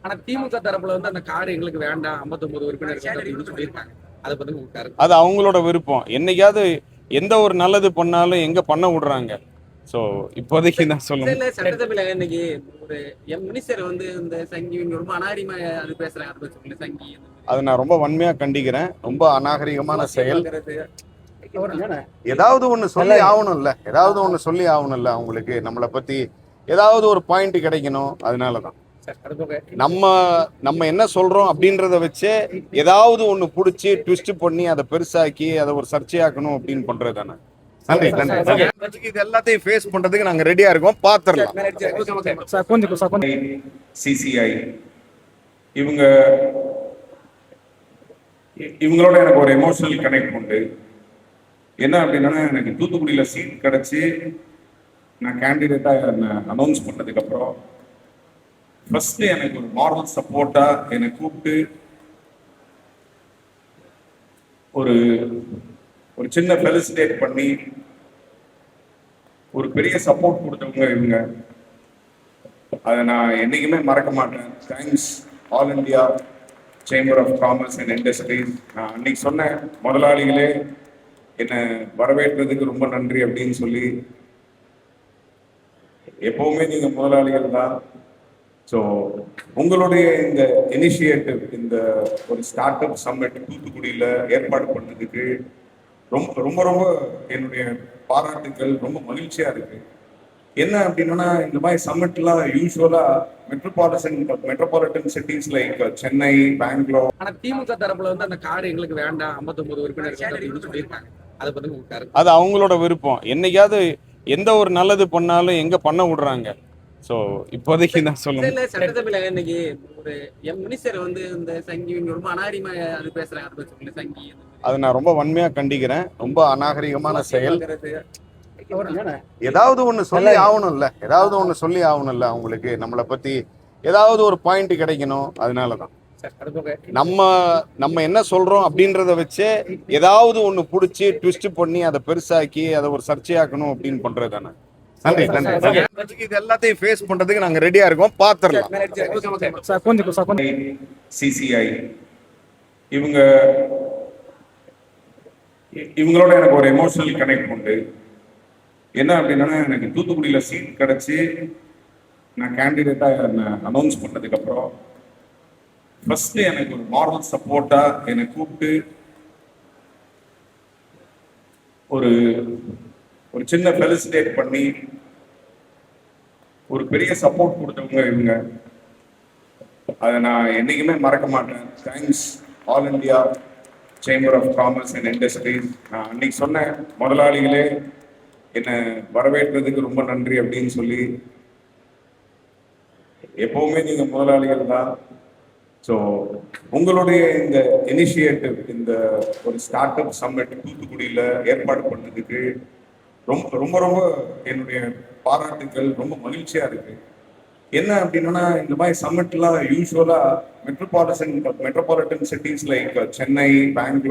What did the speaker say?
ஆனா திமுக தரப்புல வந்து அந்த கார்டு எங்களுக்கு வேண்டாம் 59 உறுப்பினர்கள் அப்படின்னு சொல்லியிருக்காங்க. அதை பத்தி உங்க கருத்து? அது அவங்களோட விருப்பம். என்னைக்காவது எந்த ஒரு நல்லது பண்ணாலும் எங்க பண்ண விடுறாங்க. ஸோ இப்போதைக்கு நான் சொல்லணும். இல்ல சட்டசபையில இன்னைக்கு ஒரு மினிஸ்டர் வந்து இந்த சங்கி இவங்க ரொம்ப அநாகரிகமா அது பேசுறாங்க. அதை பத்தி சொல்லி சங்கி அதை நான் ரொம்ப வன்மையா கண்டிக்கிறேன். ரொம்ப அநாகரிகமான செயல். ஏதாவது ஒண்ணு சொல்லி ஆகணும்ல, ஏதாவது ஒண்ணு சொல்லி ஆகணும்ல. அவங்களுக்கு நம்மளை பத்தி ஏதாவது ஒரு பாயிண்ட் கிடைக்கணும். அதனாலதான் நம்ம நம்ம என்ன சொல்றோம் அப்படின்றத வச்சு ஏதாவது ஒண்ணு புடிச்சு ட்விஸ்ட் பண்ணி அதை பெருசாக்கி அதை ஒரு சர்ச்சையாக்கணும் அப்படின்னு பண்றது தானே. நன்றி நன்றி. இது எல்லாத்தையும் ஃபேஸ் பண்றதுக்கு நாங்க ரெடியா இருக்கோம். பாத்துரலாம். சிசிஐ இவங்க இவங்களோட எனக்கு ஒரு எமோஷனல் கனெக்ட் உண்டு. என்ன அப்படின்னா, எனக்கு தூத்துக்குடியில சீட் கிடைச்சி நான் கேண்டிடேட்டா அனௌன்ஸ் பண்ணதுக்கு அப்புறம் ஃபர்ஸ்ட் எனக்கு ஒரு மாரல் சப்போர்ட்டா என்னை கூப்பிட்டு ஒரு ஒரு சின்ன ஃபெலிசிட்டேட் பண்ணி ஒரு பெரிய சப்போர்ட் கொடுத்தவங்க இவங்க. அதை நான் என்னைக்குமே மறக்க மாட்டேன். Thanks all India chamber of commerce and industries. நான் அன்னைக்கு சொன்னேன், முதலாளிகளே என்னை வரவேற்றதுக்கு ரொம்ப நன்றி அப்படின்னு சொல்லி. எப்பவுமே நீங்க முதலாளிகள் தான். ஸோ உங்களுடைய இந்த இனிஷியேட்டிவ், இந்த ஒரு ஸ்டார்ட் அப் சம்மிட் தூத்துக்குடியில் ஏற்பாடு பண்ணதுக்கு ரொம்ப ரொம்ப ரொம்ப என்னுடைய பாராட்டுக்கள். ரொம்ப மகிழ்ச்சியா இருக்கு. என்ன அப்படின்னா, இந்த மாதிரி சம்மிட்லாம் யூஸ்வலா metropolitan cities like Chennai, Bangalore. ஆனா திமுக தரப்புல வந்து அந்த கார்டு எங்களுக்கு வேண்டாம் 59 உறுப்பினர்கள் அப்படின்னு சொல்லியிருக்காங்க. அதை பத்தி உங்க கருத்து? அது அவங்களோட விருப்பம். என்னைக்காவது எந்த ஒரு நல்லது பண்ணாலும் எங்க பண்ண விடுறாங்க. ஸோ இப்போதைக்கு நான் சொல்லணும். இல்ல சட்டசபையில இன்னைக்கு ஒரு மினிஸ்டர் வந்து இந்த சங்கி இவங்க ரொம்ப அநாகரிகமா அது பேசுறாங்க. அதை பத்தி சொல்லி சங்கி அதை நான் ரொம்ப வன்மையா கண்டிக்கிறேன். ரொம்ப அநாகரிகமான செயல். ஏதாவது ஒண்ணு சொல்லி ஆகணும்ல, ஏதாவது ஒண்ணு சொல்லி ஆகணும்ல. அவங்களுக்கு நம்மளை பத்தி ஏதாவது ஒரு பாயிண்ட் கிடைக்கணும். அதனாலதான் நம்ம நம்ம என்ன சொல்றோம் அப்படின்றத வச்சு ஏதாவது ஒண்ணு புடிச்சு ட்விஸ்ட் பண்ணி அதை பெருசாக்கி அதை ஒரு சர்ச்சையாக்கணும் அப்படின்னு பண்றது தானே. நன்றி நன்றி. இது எல்லாத்தையும் ஃபேஸ் பண்றதுக்கு நாங்க ரெடியா இருக்கோம். பாத்துரலாம். சிசிஐ இவங்க இவங்களோட எனக்கு ஒரு எமோஷனல் கனெக்ட் உண்டு. என்ன அப்படின்னா, எனக்கு தூத்துக்குடியில சீட் கிடைச்சி நான் கேண்டிடேட்டா அனௌன்ஸ் பண்ணதுக்கு அப்புறம் ஃபர்ஸ்ட் எனக்கு ஒரு மாரல் சப்போர்ட்டா என்னை கூப்பிட்டு ஒரு ஒரு சின்ன ஃபெலிசிட்டேட் பண்ணி ஒரு பெரிய சப்போர்ட் கொடுத்தவங்க இவங்க. அதை நான் என்னைக்குமே மறக்க மாட்டேன். Thanks all India chamber of commerce and industries. நான் அன்னைக்கு சொன்னேன், முதலாளிகளே என்னை வரவேற்றதுக்கு ரொம்ப நன்றி அப்படின்னு சொல்லி. எப்பவுமே நீங்க முதலாளிகள் தான். ஸோ உங்களுடைய இந்த இனிஷியேட்டிவ், இந்த ஒரு ஸ்டார்ட் அப் சம்மிட் தூத்துக்குடியில் ஏற்பாடு பண்ணதுக்கு ரொம்ப ரொம்ப ரொம்ப என்னுடைய பாராட்டுக்கள். ரொம்ப மகிழ்ச்சியா இருக்கு. என்ன அப்படின்னா, இந்த மாதிரி சம்மிட்லாம் யூஸ்வலா metropolitan cities like Chennai, Bangalore.